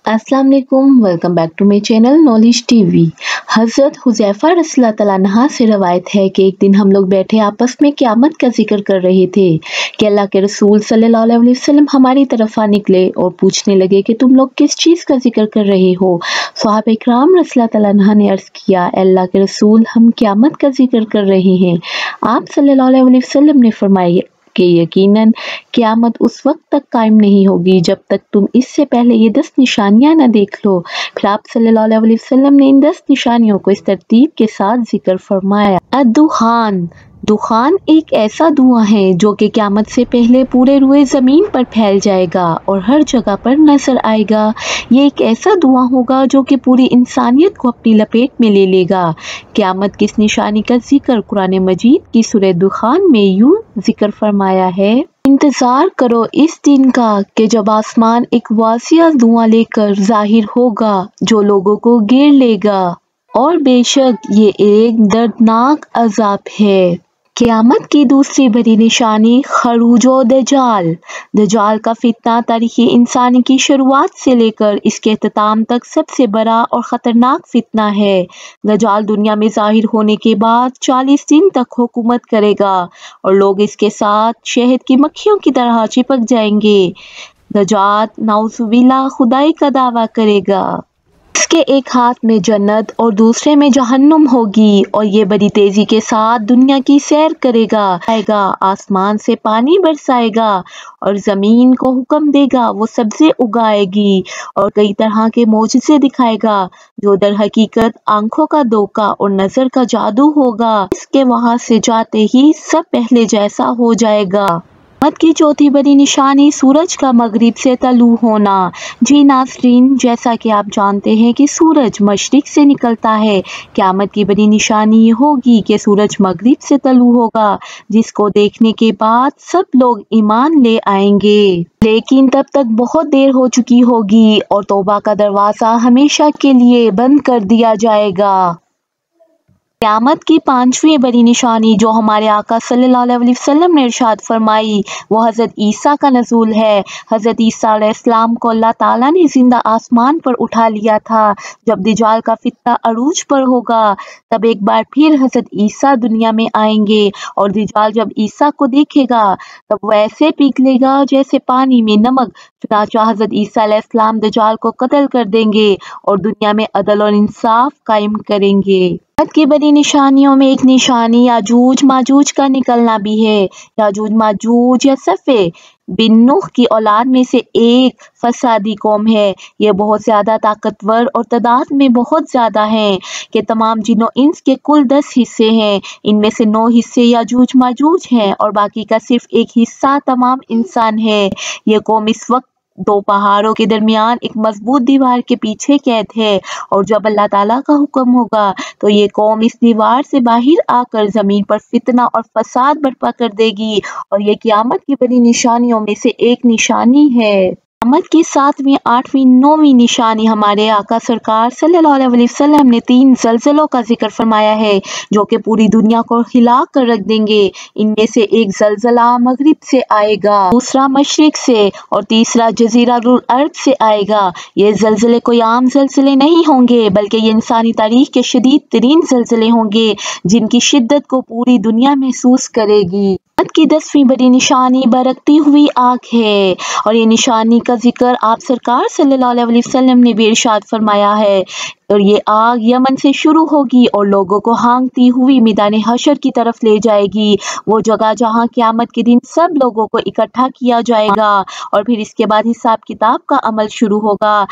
अस्सलाम वालेकुम, welcome back to my channel knowledge TV. हज़रत हुज़ैफ़ा रज़ियल्लाहु तआला अन्हा से रवायत है कि एक दिन हम लोग बैठे आपस में क़यामत का ज़िक्र कर रहे थे कि अल्लाह के रसूल सल्लल्लाहु अलैहि वसल्लम हमारी तरफ आ निकले और पूछने लगे कि तुम लोग किस चीज़ का ज़िक्र कर रहे हो। सहाबा इकराम रज़ियल्लाहु तआला अन्हा ने अर्ज़ किया, अल्लाह के रसूल हम क़यामत का ज़िक्र कर रहे हैं। आप सल्लल्लाहु अलैहि वसल्लम ने फरमाया कि यकीनन क़यामत उस वक्त तक कायम नहीं होगी जब तक तुम इससे पहले ये 10 निशानियां न देख लो। फिर आप सल्लल्लाहु अलैहि वसल्लम ने इन 10 निशानियों को इस तरतीब के साथ जिक्र फरमाया। अद्दुखान, दुखान एक ऐसा धुआं है जो कि क़यामत से पहले पूरे रुए ज़मीन पर फैल जाएगा और हर जगह पर नजर आएगा। ये एक ऐसा धुआं होगा जो कि पूरी इंसानियत को अपनी लपेट में ले लेगा। क़यामत की इस निशानी का जिक्र कुरान मजीद की सूरह दुखान में यूं जिक्र फरमाया है, इंतजार करो इस दिन का कि जब आसमान एक वासिया धुआं लेकर जाहिर होगा जो लोगों को घेर लेगा, और बेशक ये एक दर्दनाक अजाब है। क़यामत की दूसरी बड़ी निशानी खरूजो दजाल। दजाल का फितना तारीख़ी इंसानी की शुरुआत से लेकर इसके इख्तिताम तक सबसे बड़ा और ख़तरनाक फितना है। दजाल दुनिया में ज़ाहिर होने के बाद 40 दिन तक हुकूमत करेगा और लोग इसके साथ शहद की मक्खियों की तरह चिपक जाएंगे। दजाल नाउज़ुबिल्लाह खुदाई का दावा करेगा। इसके एक हाथ में जन्नत और दूसरे में जहन्नुम होगी और ये बड़ी तेजी के साथ दुनिया की सैर करेगा, आसमान से पानी बरसाएगा और जमीन को हुक्म देगा वो सब्ज़े उगाएगी और कई तरह के मौजज़े दिखाएगा जो दर हकीकत आंखों का धोखा और नजर का जादू होगा। इसके वहां से जाते ही सब पहले जैसा हो जाएगा। क़यामत की चौथी बड़ी निशानी सूरज का मगरिब से तलू होना। जी नाज़रीन, जैसा कि आप जानते हैं कि सूरज मशरिक से निकलता है। क़यामत की बड़ी निशानी ये होगी कि सूरज मगरिब से तलू होगा, जिसको देखने के बाद सब लोग ईमान ले आएंगे, लेकिन तब तक बहुत देर हो चुकी होगी और तौबा का दरवाज़ा हमेशा के लिए बंद कर दिया जाएगा। क़यामत की पांचवी बड़ी निशानी जो हमारे आका सल्लल्लाहु अलैहि वसल्लम ने इरशाद फरमाई वो हज़रत ईसा का नज़ूल है। हज़रत ईसा अलैहिस्सलाम को अल्लाह ताला ने जिंदा आसमान पर उठा लिया था। जब दज्जाल का फितना अरूज पर होगा तब एक बार फिर हज़रत ईसा दुनिया में आएंगे और दज्जाल जब ईसा को देखेगा तब वो ऐसे पिघलेगा जैसे पानी में नमक। चुनांचे हज़रत ईसा अलैहिस्सलाम दज्जाल को कत्ल कर देंगे और दुनिया में अदल और इंसाफ कायम करेंगे। क़यामत की बड़ी निशानियों में एक निशानी याजूज माजूज का निकलना भी है। याजूज माजूज या सफ़े बिन नूह की औलाद में से एक फसादी कौम है। ये बहुत ज्यादा ताकतवर और तादाद में बहुत ज्यादा हैं कि तमाम जिन्नो इंस के कुल 10 हिस्से हैं। इनमें से 9 हिस्से याजूज माजूज हैं और बाकी का सिर्फ एक हिस्सा तमाम इंसान है। ये कौम इस वक्त 2 पहाड़ों के दरमियान एक मजबूत दीवार के पीछे कैद है और जब अल्लाह ताला का हुक्म होगा तो ये कौम इस दीवार से बाहर आकर जमीन पर फितना और फसाद बर्पा कर देगी और ये क़यामत की बड़ी निशानियों में से एक निशानी है। क़यामत की 7वीं, 8वीं, 9वीं निशानी हमारे आका सरकार सल्लल्लाहु अलैहि वसल्लम ने 3 ज़लज़लों का जिक्र फरमाया है जो कि पूरी दुनिया को हिला कर रख देंगे। इनमें से एक ज़लज़ला मगरिब से आएगा, दूसरा मशरिक से और तीसरा जज़ीरातुल अर्द से आएगा। ये ज़लज़ले कोई आम ज़लज़ले नहीं होंगे बल्कि ये इंसानी तारीख के शदीद तरीन ज़लज़ले होंगे जिनकी शिद्दत को पूरी दुनिया महसूस करेगी। क़यामत की 10वीं बड़ी निशानी बरकती हुई आग है और ये निशानी का जिक्र आप सरकार सल्लल्लाहु अलैहि वसल्लम ने भी इरशाद फरमाया है। और ये आग यमन से शुरू होगी और लोगों को हांगती हुई मैदान हशर की तरफ ले जाएगी, वो जगह जहां क़यामत के दिन सब लोगों को इकट्ठा किया जाएगा और फिर इसके बाद हिसाब किताब का अमल शुरू होगा।